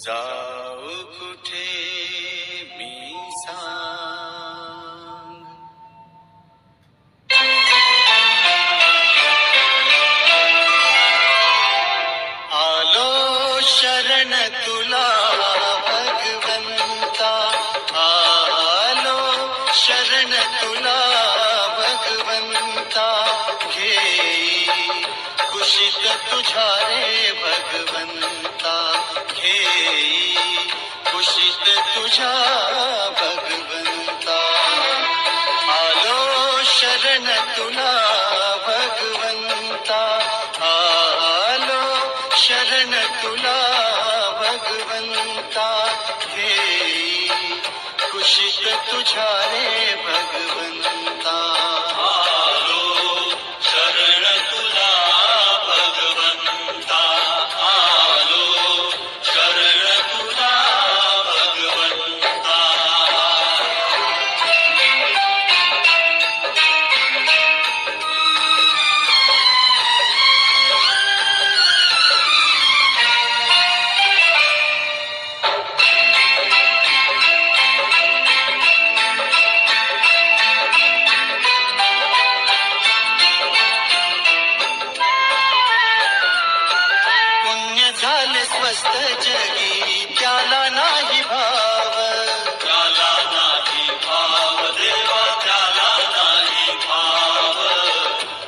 जाऊ कुठे मी सांग. आलो शरण तुला भगवंता, आलो शरण तुला भगवंता, घेई कुशीत तुझ्या रे भगवंता, घेई कुशीत तुझ्या भगवंता. आलो शरण तुला भगवंता, आलो शरण तुला भगवंता, घेई कुशीत तुझ्या रे भगवंता. आलो शरण तुला भगवंता, आलो शरण तुला भगवंता. झाले स्वस्त जगी त्याला नाही भाव, त्याला नाही भाव देवा, त्याला नाही भाव,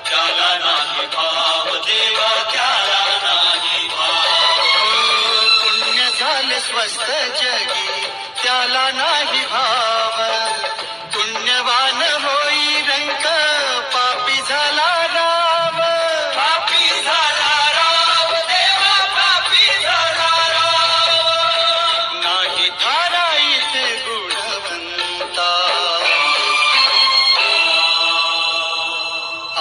त्याला नाही भाव देवा, त्याला नाही भाव. पुण्य झाले स्वस्त जगी त्याला नाही भाव, पुण्यवान होई रंक पापी झाला राम, पापी झाला राम देवा, पापी झाला राम. नाही धारा इथे गुणवंता,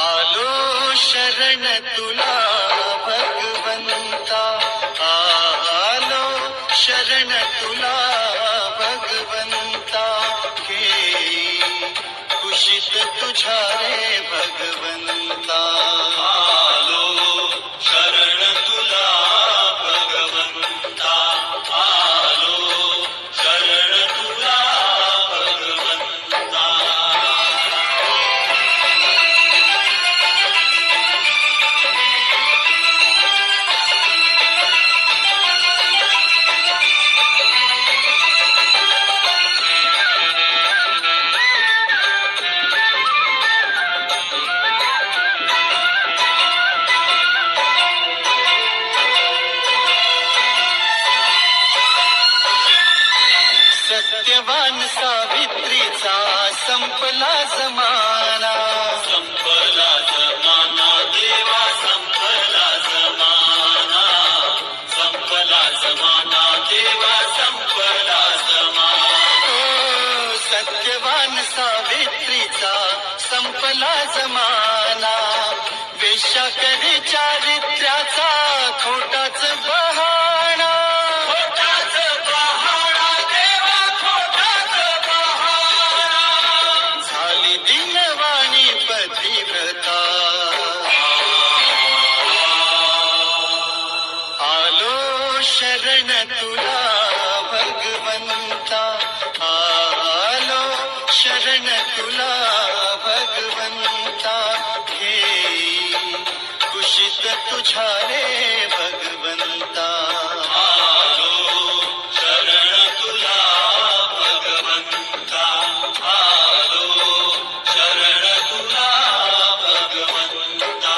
आलो शरण तुला भगवंता, आलो शरण तुला भगवंता, घेई कुशीत तुझ्या रे भगवंता. आलो शरण तुला भगवंता, आलो शरण तुला भगवंता. सत्यवान सावित्रीचा संपला जमाना, संपला जमाना देवा, संपला जमाना, संपला जमाना देवा, संपला जमाना. सत्यवान सावित्रीचा संपला जमाना, वेश्या करी चारित्र्याचा खोटाच बहाणा, खोटाच बहाणा देवा, खोटाच बहाणा. झाली दिनवाणी पतिव्रता, आलो शरण तुला भगवंता, आलो शरण तुला भगवंता, घेई कुशीत तुझ्या रे भगवंता. आलो शरण तुला भगवंता, आलो शरण तुला भगवंता.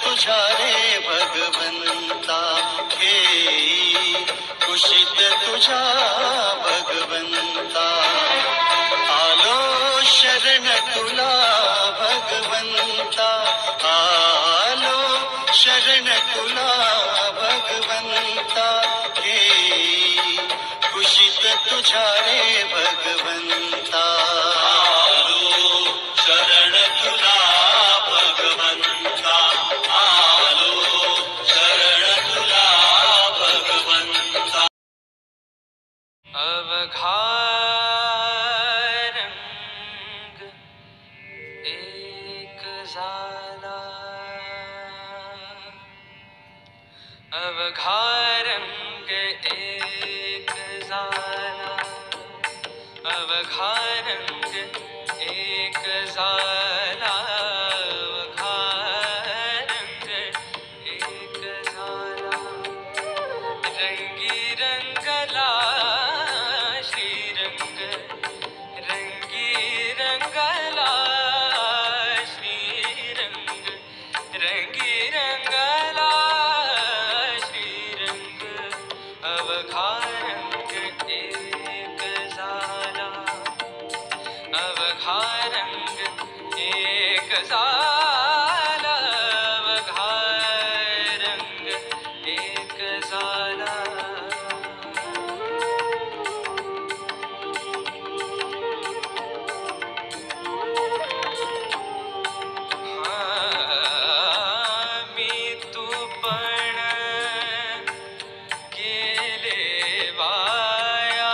तुझ्या रे भगवंता, घेई कुशीत तुझ्या भगवंता. आलो शरण तुला भगवंता, आलो शरण तुला भगवंता, घेई कुशीत तुझ्या रे भगवंता. आलो शरण तुला भगवंता, आलो शरण तुला भगवंता. अवघा रंग एक झाला, अवघा रंग एक झाला, अवघा रंग एक झाला, अवघा रंग एक झाला. रंगी रंगला श्रीरंग, रंगी रंगला श्रीरंग, रंगी रंगला श्रीरंग. अवघा रंग एक झाला, अवघा रंग एक झाला, अवघा रंग एक झाला. मी तू पण गेले वाया,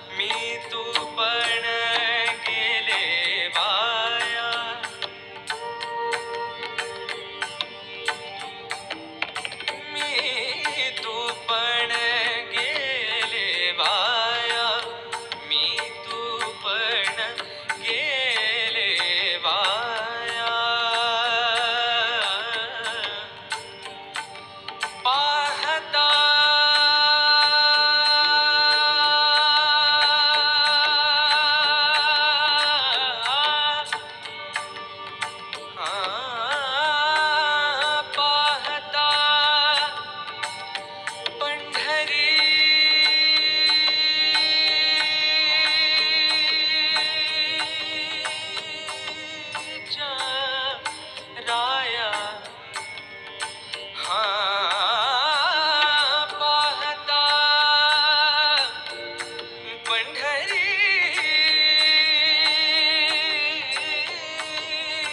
मी तू पण गेले वाया. मी तू पण गेले वाया, मी तू पण गेले वाया. पाहता पाहता पंढरी राया. पाहता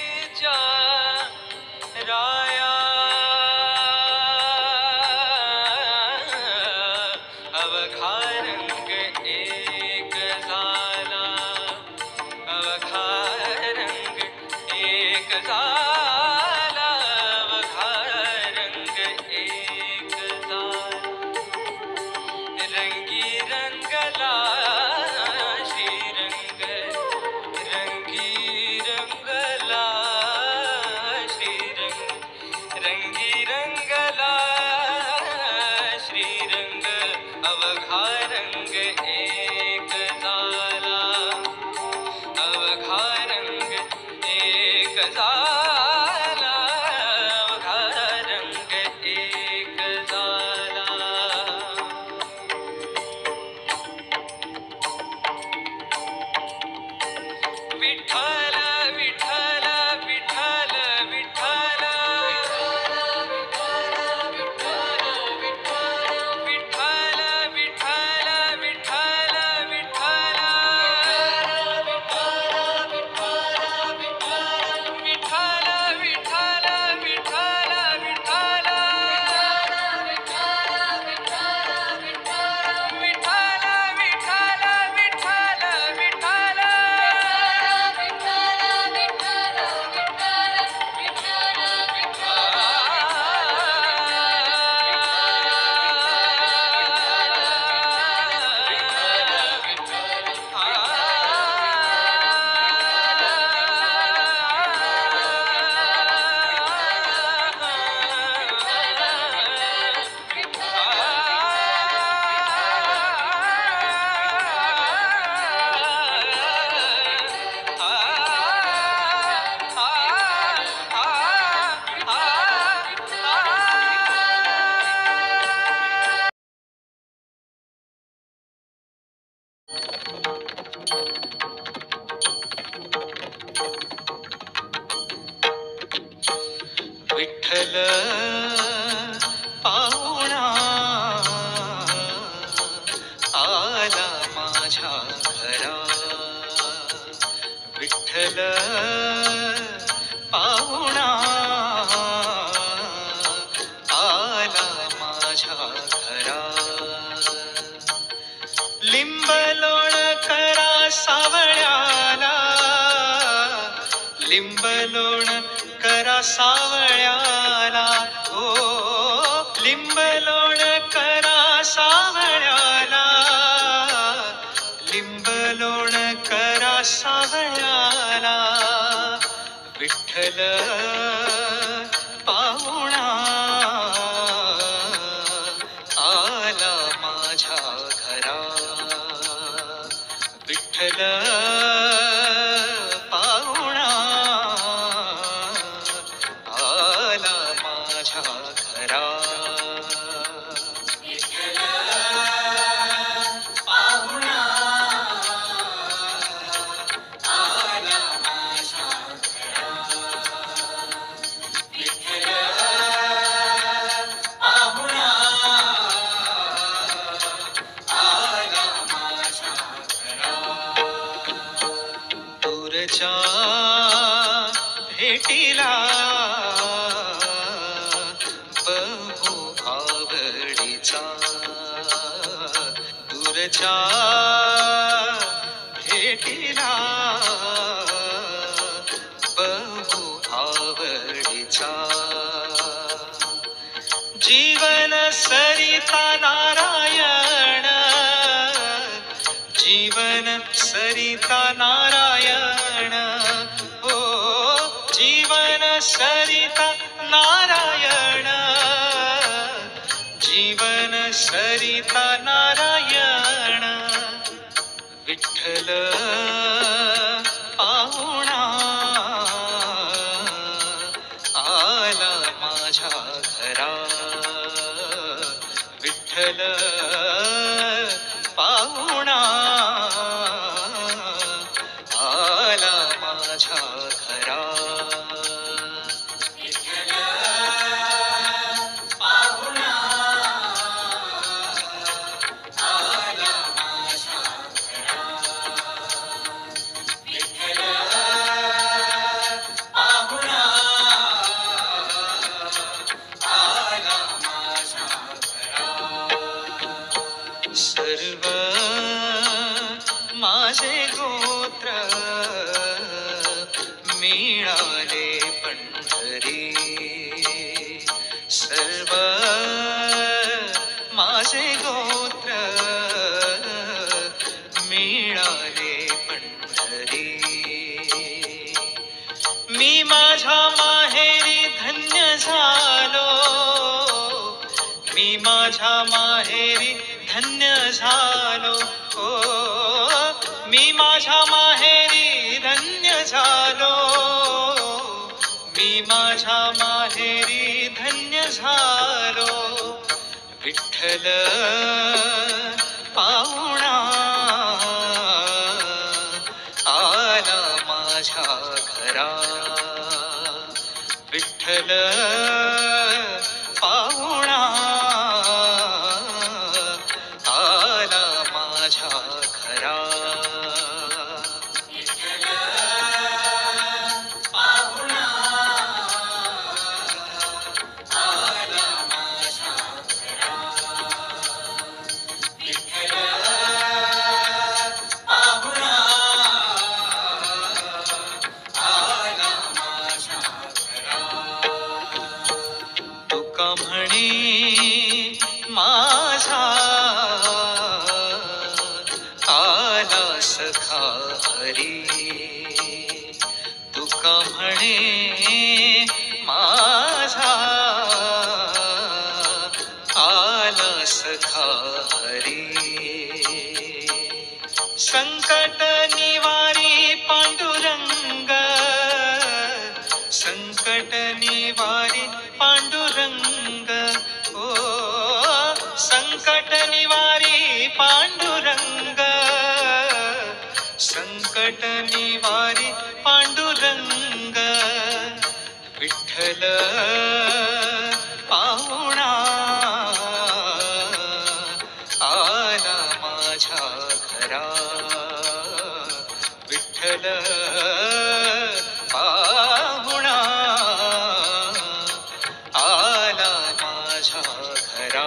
पंढरीच्या राया. अवघा रंग एक झाला, अवघा रंग एक झाला, अवघा रंग एक झाला. रंगी रंगला श्रीरंग, रंगी रंगला श्रीरंग, रंगी रंगला श्रीरंग. अवघा रंग एक झाला, अवघा रंग एक झाला, अवघा रंग एक झाला. विठ्ठल विठ्ठल विठ्ठल विठ्ठल, विठ्ठल विठ्ठल पाहुणा आला माझ्या घरा. विठ्ठल पाहुणा आला माझ्या घरा. लिंब लोणकरा सावळ्याला, लिंब लोणकरा सावळ्याला, ओ लिंब लोणकरा सावळ्याला, लिंब लोणकरा सावळ्याला. विठ्ठल पाहुणा आला माझ्या घरा. विठ्ठल पाहुणा आला माझ्या घरा. दूरच्या भेटीला बहु आवडीचा, दूरच्या भेटीला बहु आवडीचा. जीवन सरिता नारायण, जीवन सरिता नारायण, ओ जीवन सरिता नारायण, जीवन सरिता नारायण. विठ्ठल पाहुणा आला माझ्या घरा. विठ्ठल पाहुणा आला माझ्या घरा. सर्व माझे गोत्र मिळाले पंढरी. सर्व माझे गोत्र मिळाले पंढरी. मी माझ्या माहेरी धन्य झालो, मी माझ्या माहेरी धन्य झालो, ओ मी माझ्या माहेरी धन्य झालो, मी माझ्या माहेरी धन्य झालो. विठ्ठल पाहुणा आला माझ्या घरा. विठ्ठल पाहुणा आला माझ्या घरा. तुका म्हणे माझा आला सखा हरी. तुका म्हणे माझा आला सखा हरी. संकट निवारी पांडुरंग, संकट निवारी पांडुरंग, ओ संकट निवारी पांडुरंग, संकट निवारी पांडुरंग. विठ्ठल पाहुणा आला माझ्या घरा विठ्ठल पाहुणा आला माझ्या घरा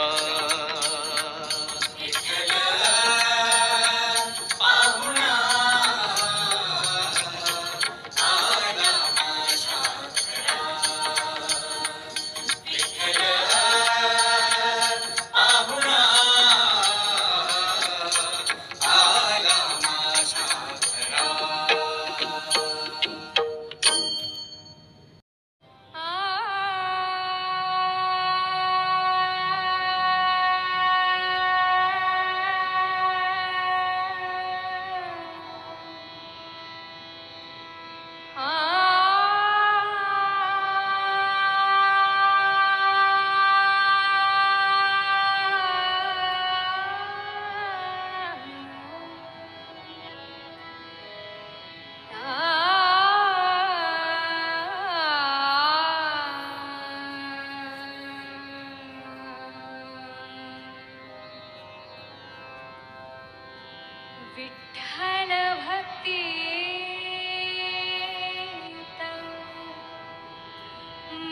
विठ्ठल भक्ती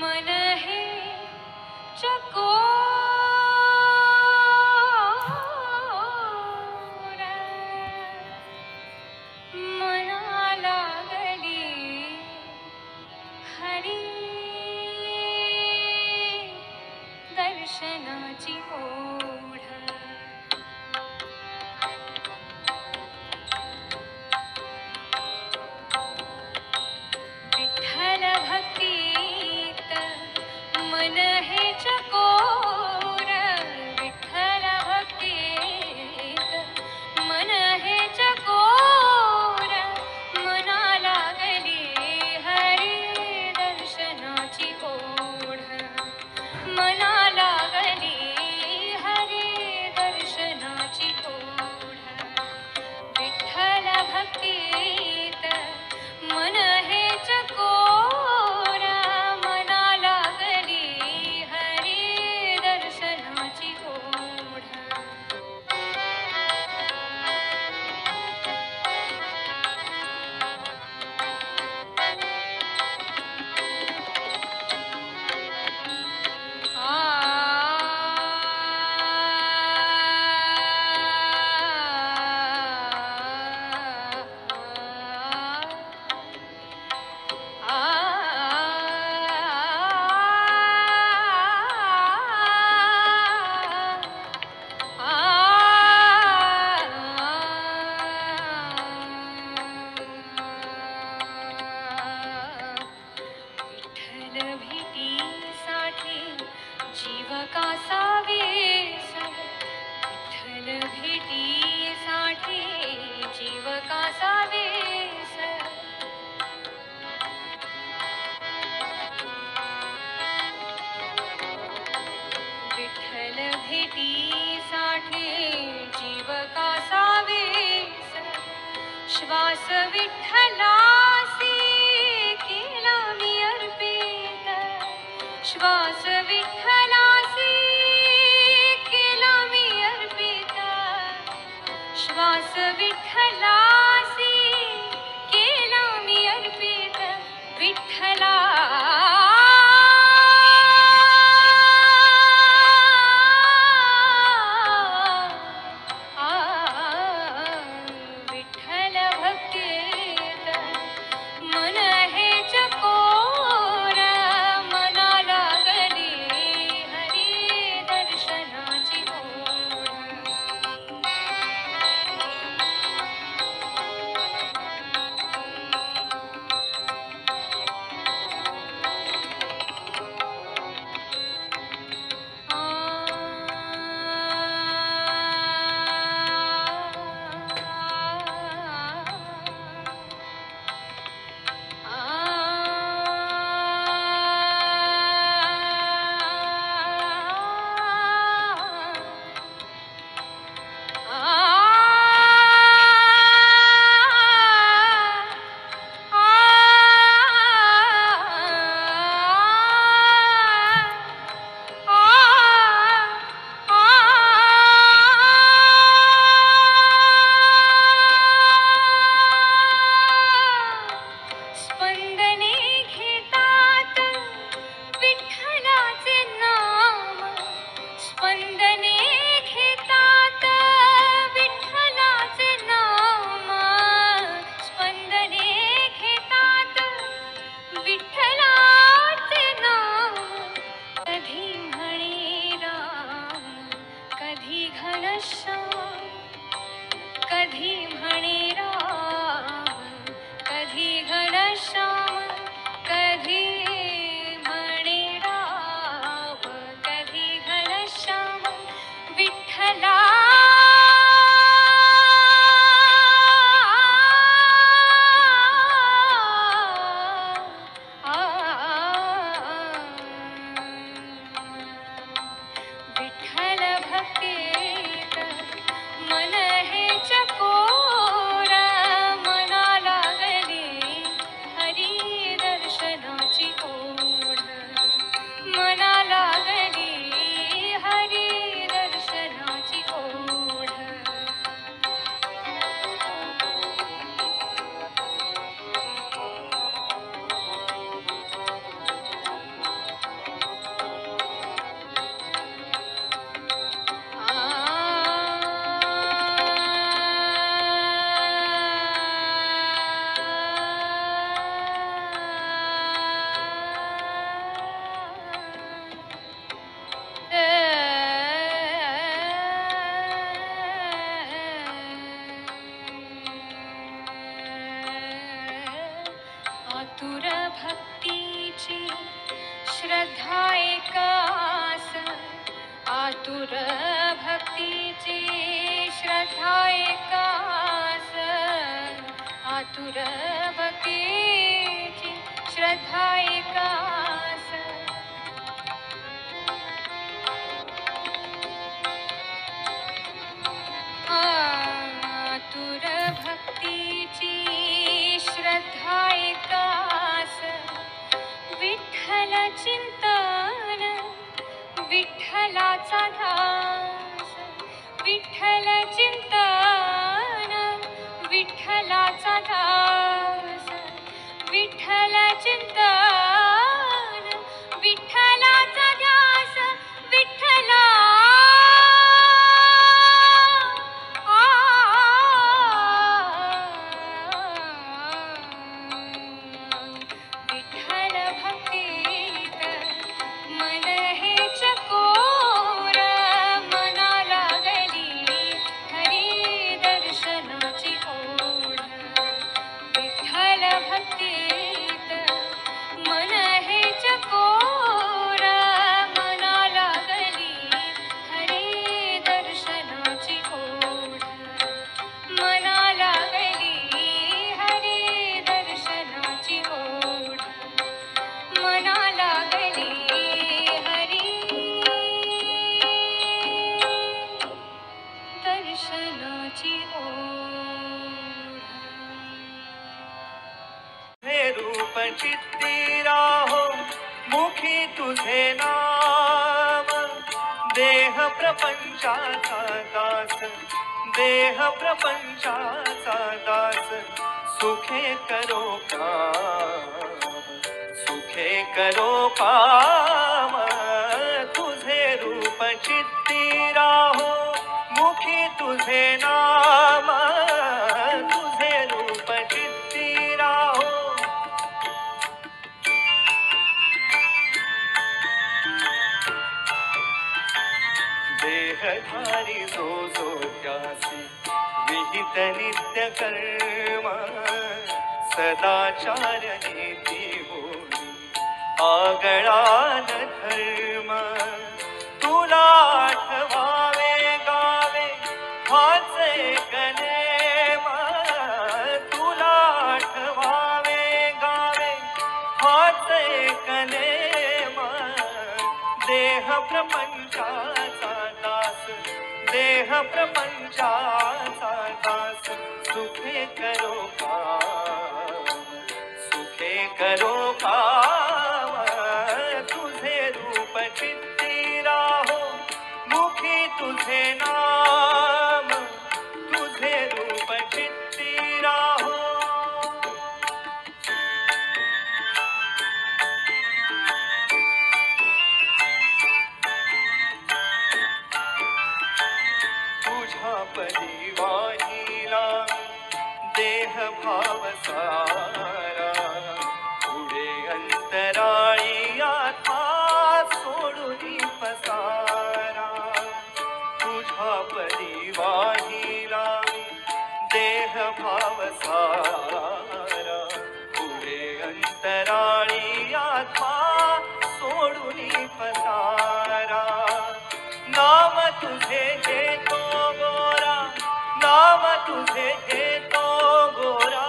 मन हे चकोर मना लागली हरी दर्शनाची ओढ विठ्ठल भक्तीत मन हे चकोर विठ्ठल भक्तीत मन हे चकोर मना लागली हरी दर्शनाची ओढ मना लागली हरी दर्शनाची ओढ विठ्ठल भक्तीत मन हे चकोर मना लागली हरी दर्शनाची ओढ विठ्ठल भेटीसाठी जीव कासा वेस विठ्ठल भेटीसाठी जीव कासा वेस विठ्ठल भेटीसाठी जीव कासा वेस श्वास विठ्ठलासी केला मी अर्पित श्वास विठ्ठलासी केला मी अर्पित श्वास विठ्ठलासी केला मी अर्पित विठ्ठला विठ्ठल भक्तीत मन हे चकोर मना लागली हरी दर्शनाची ओढ श्रद्धा एकास आतुर भक्तीची श्रद्धा एकास आतुर भक्तीची श्रद्धा एकास आतुर भक्तीची श्रद्धा एकास विठ्ठल चिंतन विठ्ठलाचा ध्यास विठ्ठल चिंतन विठ्ठलाचा ध्यास विठ्ठल चिंतन विठ्ठलाचा ध्यास विठ्ठला विठ्ठल भक्तीत मन हे चकोर मना लागली हरी दर्शनाची ओढ विठ्ठल भक्तीत मन हे चकोर मना लागली हरी दर्शनाची ओढ मना लागली हरी दर्शनाची ओढ मना लागली हरी दर्शनाची ओढ हे रूप चित्ती राहो मुखी तुझे नाम देह प्रपंचाचा दास देह प्रपंचाचा दास सुखे करो काम तुझे रूप चित्ती राहो मुखी तुझे नाम तुझे रूप चित्ती राहो देहधारी जो जो त्यासी विहित नित्य कर्म सदाचार नीती होई आगळान धर्म तुला आठवावे गावे हाच एक नेम तुला आठवावे गावे हाच एक नेम देह प्रपंचाचा दास देह प्रपंचाचा दास सुखे करो काम तुझे रूप चित्ती राहो मुखी तुझे नाम तुझे रूप चित्ती राहो तुझा पदी वाहिला देह भाव सारा पुढे अंतराळी आत्मा सोडून पसारा तुझा पदी वाहिला देह भाव सारा पुढे अंतराळी आत्मा सोडून पसारा नाम तुझे घेतो गोरा नाम तुझे घेतो गोरा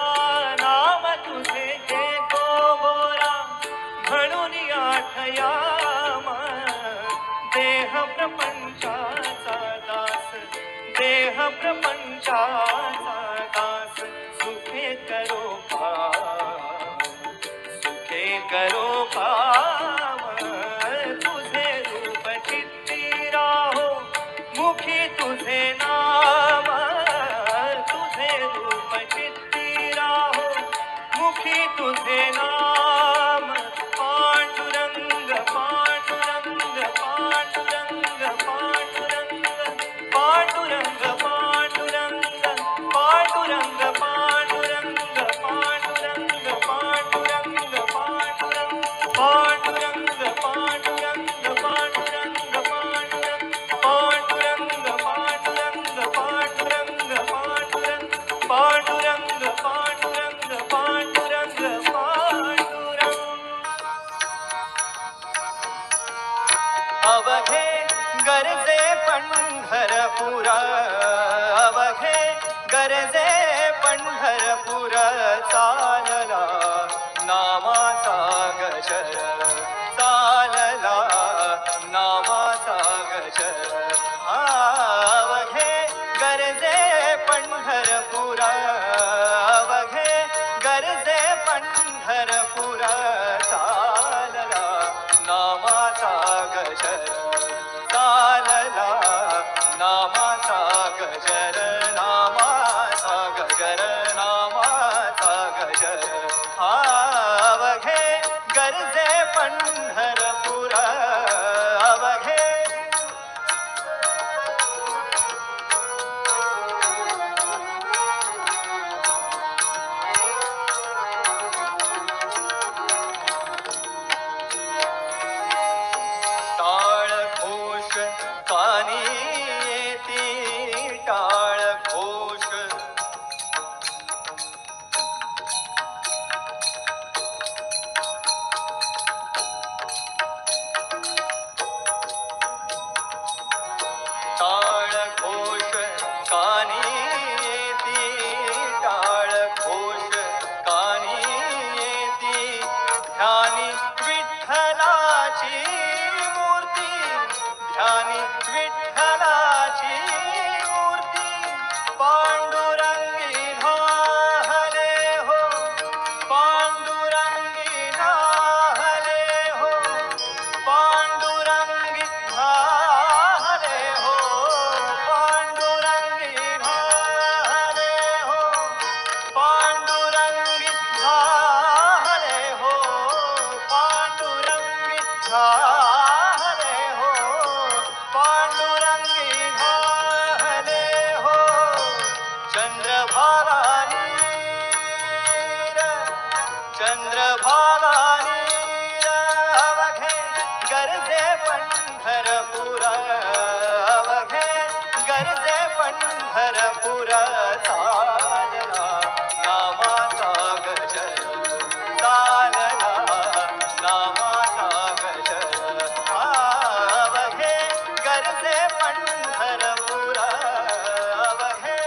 नाम तुझे घेतो गोरा म्हणून आठयाम देह प्रपंचाचा दास देह प्रपंचाचा दास सुखे करो काम तुझे रूप चित्ती राहो मुखी तुझे नाम तुझे गरजे पंढरपूर चालला नामाचा गजर चालला नामाचा गजर अवघे गरजे पंढरपूर अवघे गरजे पंढरपूर चालला नामाचा गजर चालला नामाचा गजर नामाचा गजर नामाचा गजर अवघे गरजे पंढरपूर अवघे टाळ घोष कानी येती टाळ घोष टाळ घोष कानी येती टाळ घोष कानी येती ध्यानी विठ्ठलाची मूर्ती ध्यानी विठ्ठलाची मूर्ती पांडुरंगी न्हाहले हो पांडुरंगी न्हाहले हो पांडुरंगी न्हाहले हो पांडुरंगी न्हाहले हो पांडुरंगी न्हाहले हो पांडुरंगी न्हाहले हो पांडुरंगी न्हाहले हो चंद्रभागा नीर चंद्रभागा नीर अवघे गरजे पंढरपूर अवघे गरजे पंढरपूर चालला नामाचा गजर चालला नामाचा गजर अवघे गरजे पंढरपूर अवघे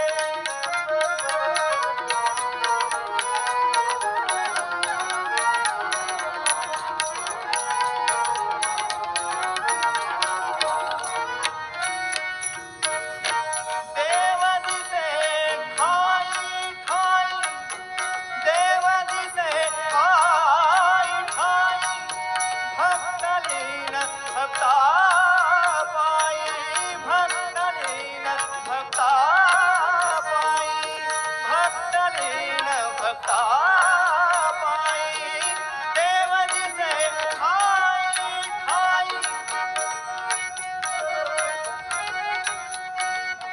देव दिसे ठाई ठाई देव दिसे ठाई ठाई भक्तलीन भक्ता पायी भक्तलीन भक्ता पायी भक्तलीन भक्ता पायी देव दिसे ठाई ठाई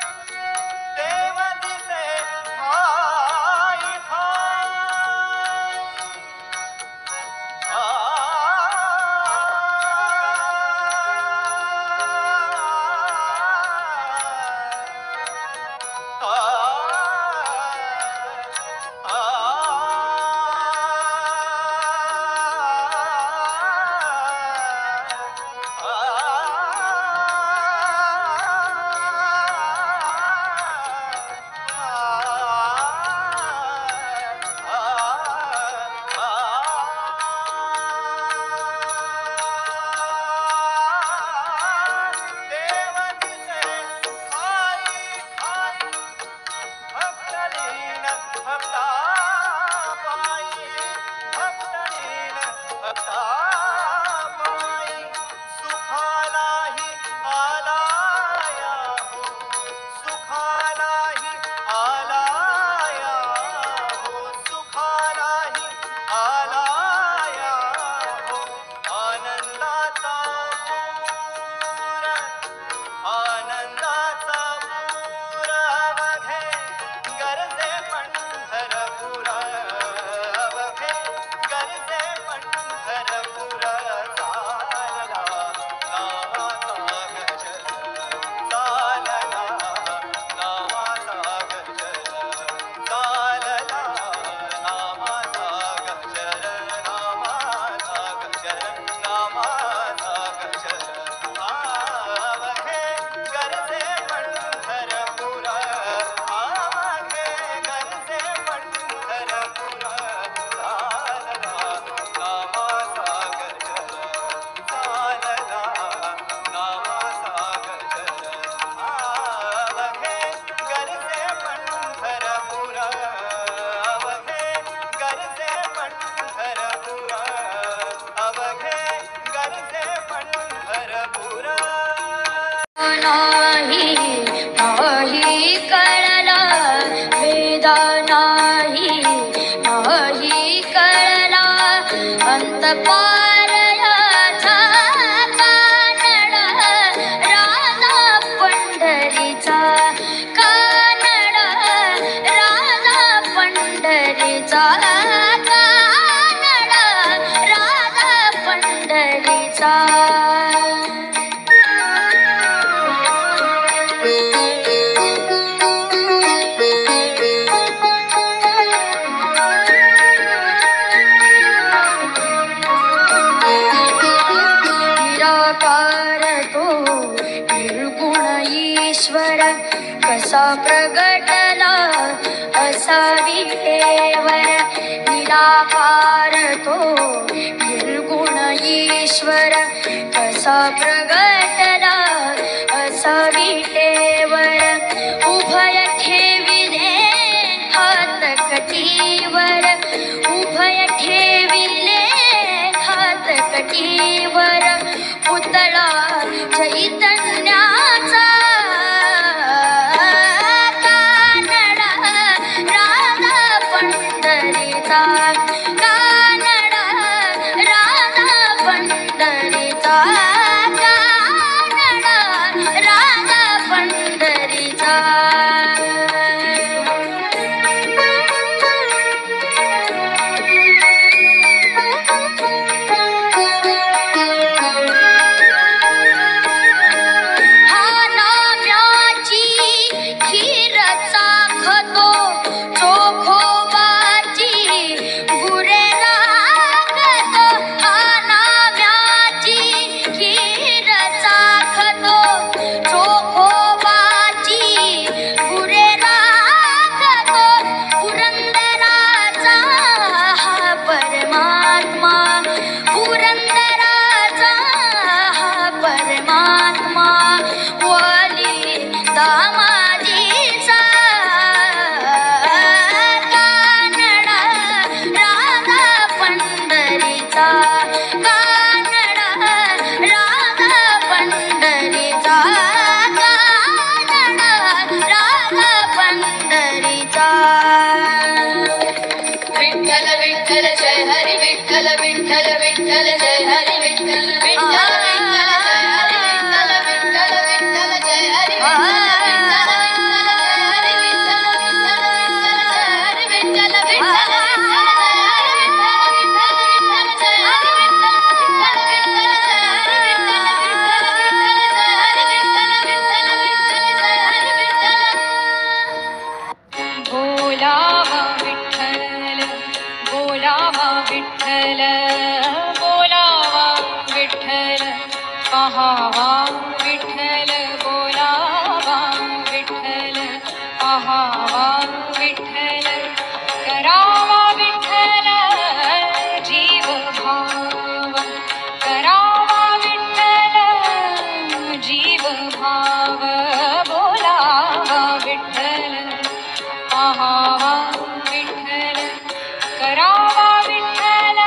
देव दिसे ठाई ठाई देव दिसे ठाई ठाई भक्तलीन भक्ता पायी भक्तलीन भक्ता पायी सुखालाही आलाया हो सुखालाही आलाया हो सुखालाही आलाया हो आनंदाचा पूर आनंदाचा पूर अवघे गरजे पंढरपूर पारयाचा कानड राधा पंढरीचा कानड राधा पंढरीचा कानड राधा पंढरीचा निराकार तो निर्गुण ईश्वर कसा प्रगटला असावी देवर निराकार तो निर्गुण ईश्वर कसा प्रगटला असावी देवर उभय ठेविले हात कटीवर उभय ठेविले हात कटीवर पुतळा चैतन्याचा कानड राधा पंढरीचा कानड राधा पंढरीचा कानड राधा पंढरीचा हा नाम्याची खीर चाखतो चोखोबाची गुरे लागतो हा नाम्याची खीर चाखतो चोखोबाची गुरे लागतो पुरंदराचा हा परमात्मा पुरंदराचा हा परमात्मा वाली दामाजीचा कानड राधा पंढरीचा कानड राधा पंढरीचा कानड राधा पंढरीचा विठ्ठल विठ्ठल जय हरी विठ्ठल विठ्ठल विठ्ठल जय हरी विठ्ठल विठ्ठल विठ्ठल जय हरी विठ्ठल विठ्ठल विठ्ठल जय हरी विठ्ठल विठ्ठल विठ्ठल बोलावा विठ्ठल बोलावा विठ्ठल बोलावा विठ्ठल पाहावा विठ्ठल बोलावा विठ्ठल पाहावा विठ्ठल करावा विठ्ठल जीव भाव करावा विठ्ठल जीव भाव बोलावा विठ्ठल पाहावा विठ्ठल करावा विठ्ठल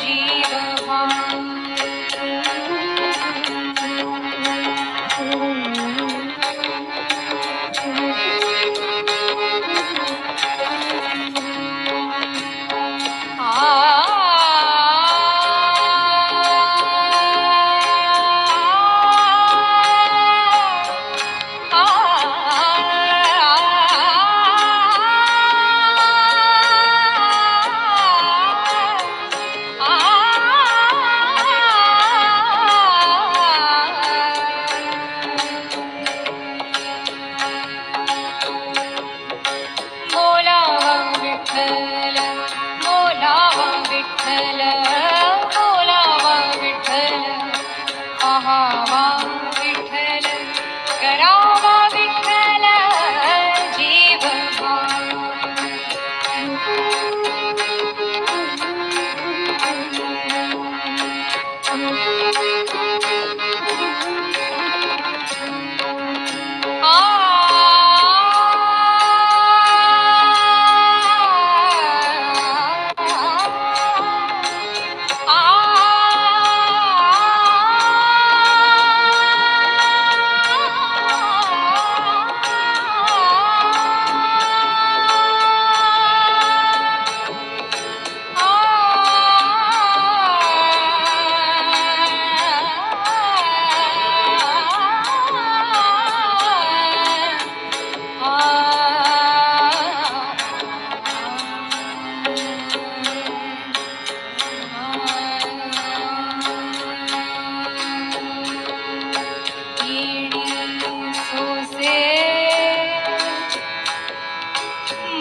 जीव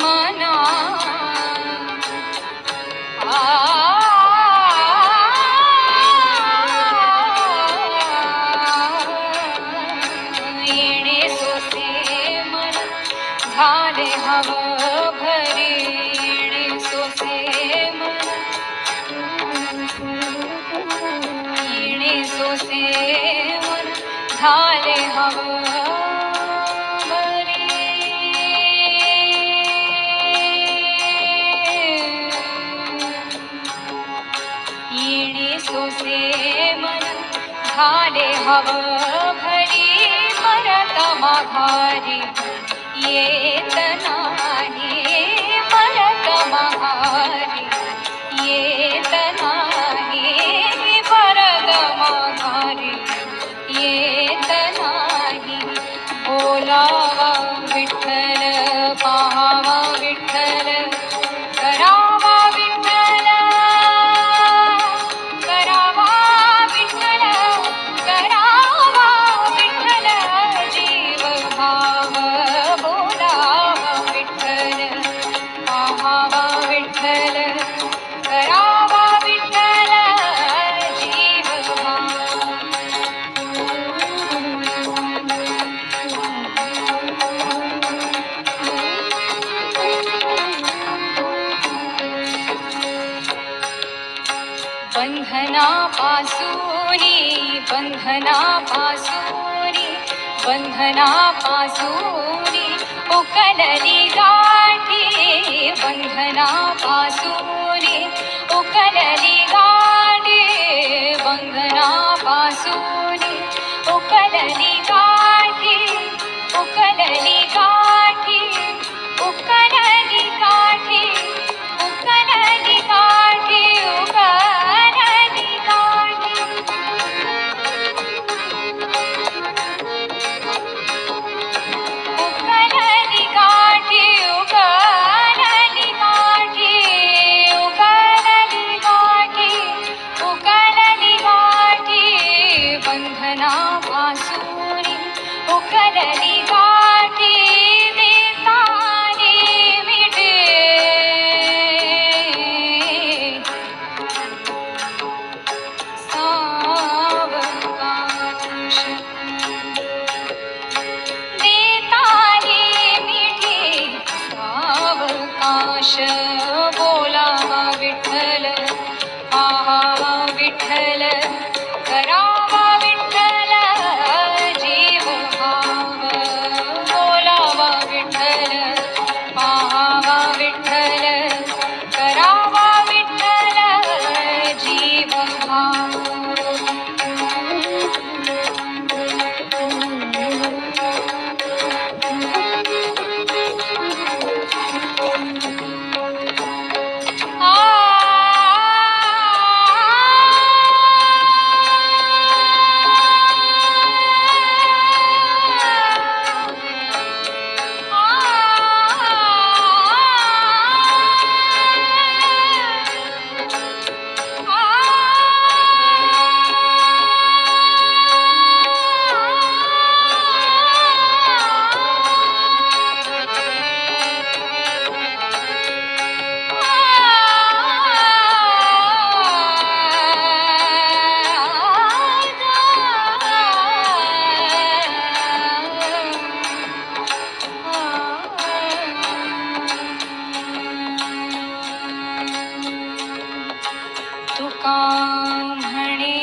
मना येणे सोसे मन झाले हव भरी येणे सोसे मन येणे सोसे मन झाले हव सोसे मन झाले हव भरी परत माघारी येत नाही परत माघारी येत नाही परत माघारी येत नाही बोलावा विठ्ठल पाहावा विठ्ठल करावा विठ्ठल करावा विठ्ठल करावा विठ्ठल जीव भाव बोलावा विठ्ठल पाहावा विठ्ठल करावा विठ्ठल जीव बंधनापासूनी बंधनापासूनी बंधनापासूनी उकलली गाठी बंधनापासूनी उकलली गाठी बंधनापासूनी उकलली गाठी उकलली गाठी उकलली गाठी उकलली गाठी उकलली गाठी उकलली गाठी उकलली गाठी उकलली गाठी उकलली गाठी बंधनापासूनी उकलली गाठी देतानी मिटे सावकाश देतानी मिठे सावकाश बोलावा विठ्ठल पाहावा विठ्ठल करावा विठ्ठल जीव भाव बोलावा विठ्ठल पाहावा विठ्ठल करावा विठ्ठल जीव भाव तुका म्हणे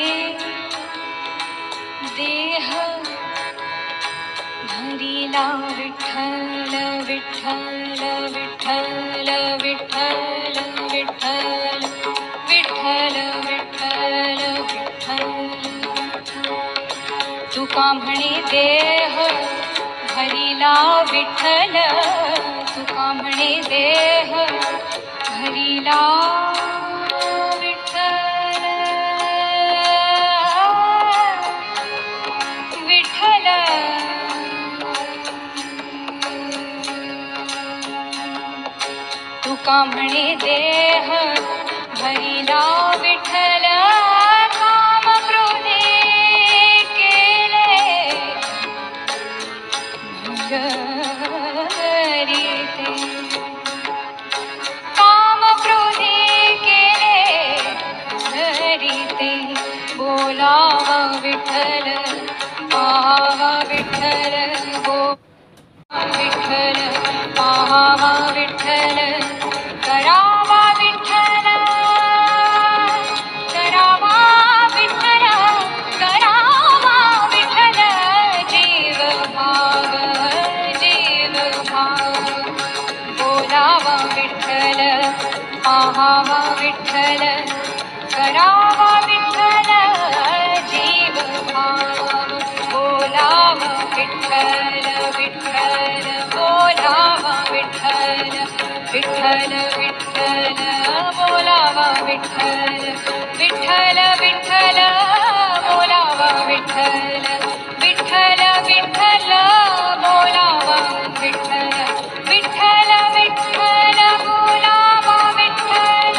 देह भरिला विठ्ठल विठ्ठल विठ्ठल विठ्ठल विठ्ठल विठ्ठल विठ्ठल विठ्ठल तुका म्हणे देह भरिला विठ्ठल तुका म्हणे देह भरिला विठ्ठल तुका म्हणे देह भरिला विठ्ठल काम क्रोधे केले भंगरी ते विठ्ठल पाहावा विठ्ठल गो विठ्ठल पाहावा विठ्ठल करावा विठ्ठल करावा विठ्ठल करावा विठ्ठल जीव भाव बोलावा विठ्ठल पाहावा विठ्ठल करावा विठ्ठल जीव भाव बोलावा विठ्ठल विठ्ठल बोलावा विठ्ठल विठ्ठल विठ्ठल बोलावा विठ्ठल विठ्ठल विठ्ठल बोलावा विठ्ठल विठ्ठल विठ्ठल बोलावा विठ्ठल विठ्ठल विठ्ठल बोलावा विठ्ठल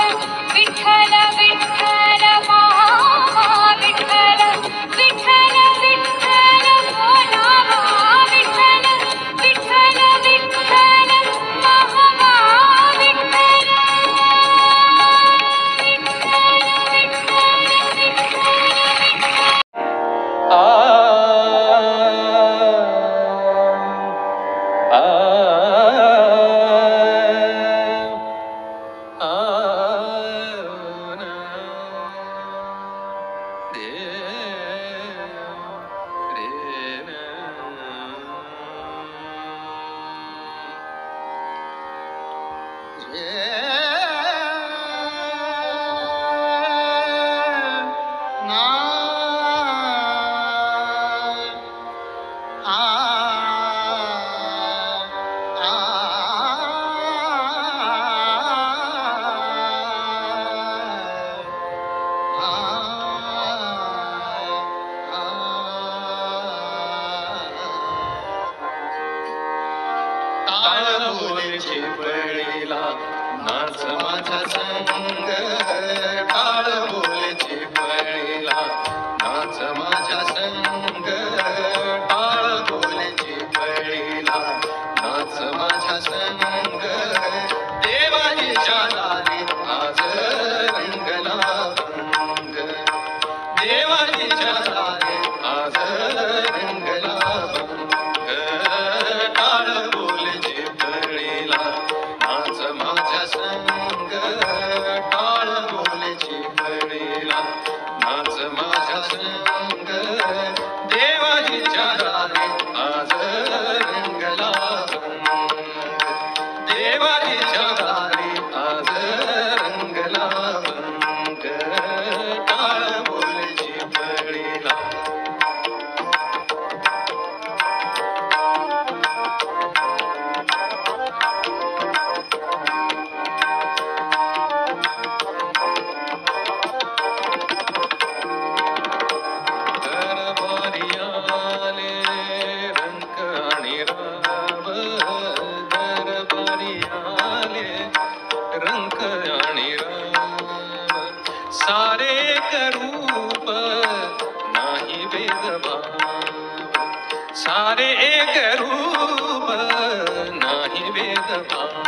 विठ्ठल विठ्ठल पाहावा विठ्ठल विठ्ठल विठ्ठल बोलावा विठ्ठल विठ्ठल विठ्ठल पाहावा विठ्ठल बोलचे पळीला नाच माझा संग टाळ बोलचे पळीला नाच माझा संग टाळ बोलचे पळीला नाच माझा संग देवाजीच्या दारी आज रंगला भंग देवाजीच्या दारी आज रंगला भंग टाळ बोलचे पळीला नाच माझ्या संग टाळ बोलचे पळीला नाच माझ्या संग देवाजीच्या दारी आज रंगला भंग देवाजीच्या दारी आज रंगला भंग टाळ बोलचे पळीला दरबारी आले रंक आणि राव दरबारी आले रंक आणि राव सारे करूप नाही भेदभाव सारे एक रूप नाही भेदभाव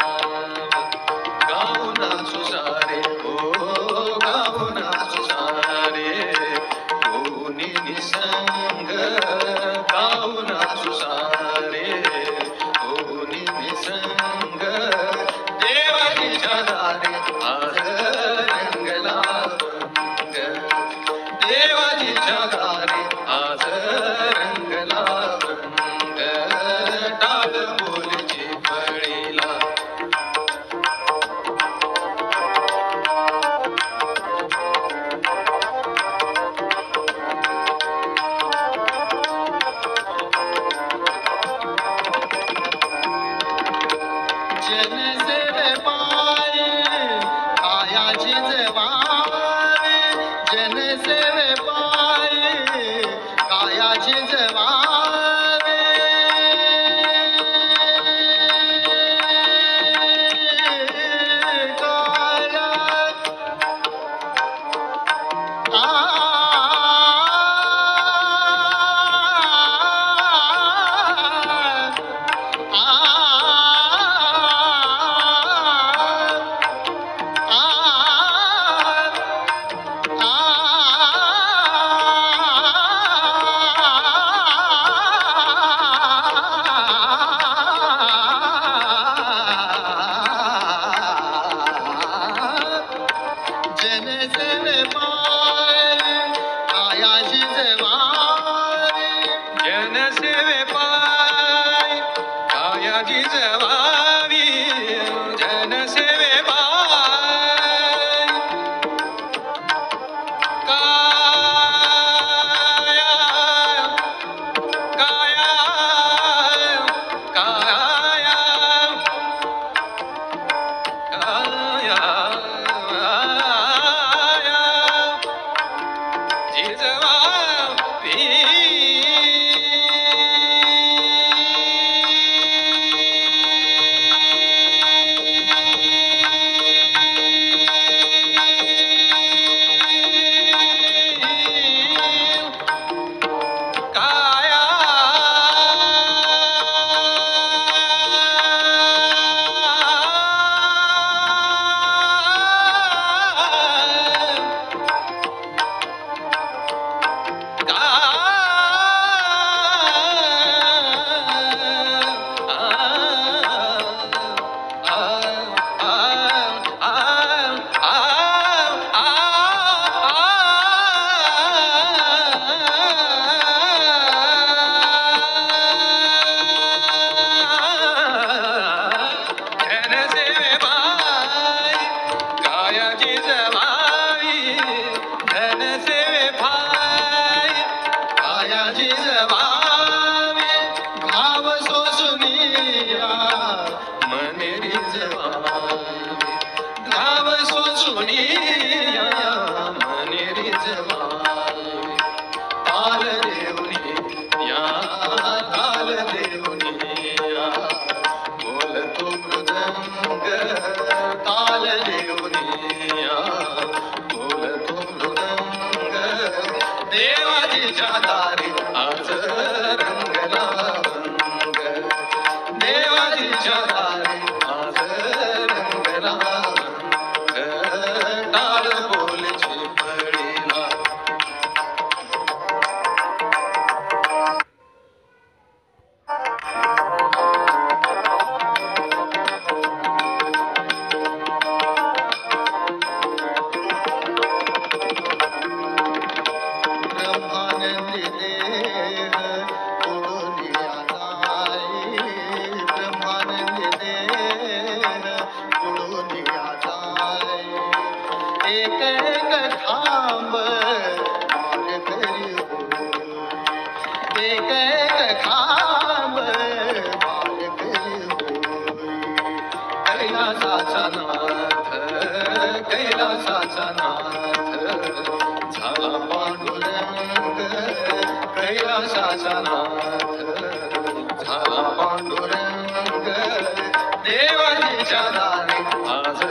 गाऊ नाचू सारे हो गाऊ नाचू सारे होनी निसंग गाऊ नाचू सारे होनी निसंग देवाजीच्या दारी आज रंगला भंग देवाजीच्या दारी आज रंगला भंग टाळ बोलचे पळीला जनसेवे पाये कायाची जवावे जनसेवे पाये कायाची जवावे काया पांडुरंग काल देऊनिया बोलतो मृदंग देवाजीच्या दारी आज रंगला रंग देवाजीच्या दारी आज रंगला रंग टाळ बोलची पडीला ब्रह्मानंदी देह पुढुनिया जाई ब्रह्मानंदी देह पुढुनिया जाई एक एक खांब माग करी होई एक एक खांब माग करी होई कैलासाचा नाथ कैलासाचा नाथ झाला पांडुरंग कैलासाचा नाथ झाला पांडुरंग देवाजीच्या दारी आज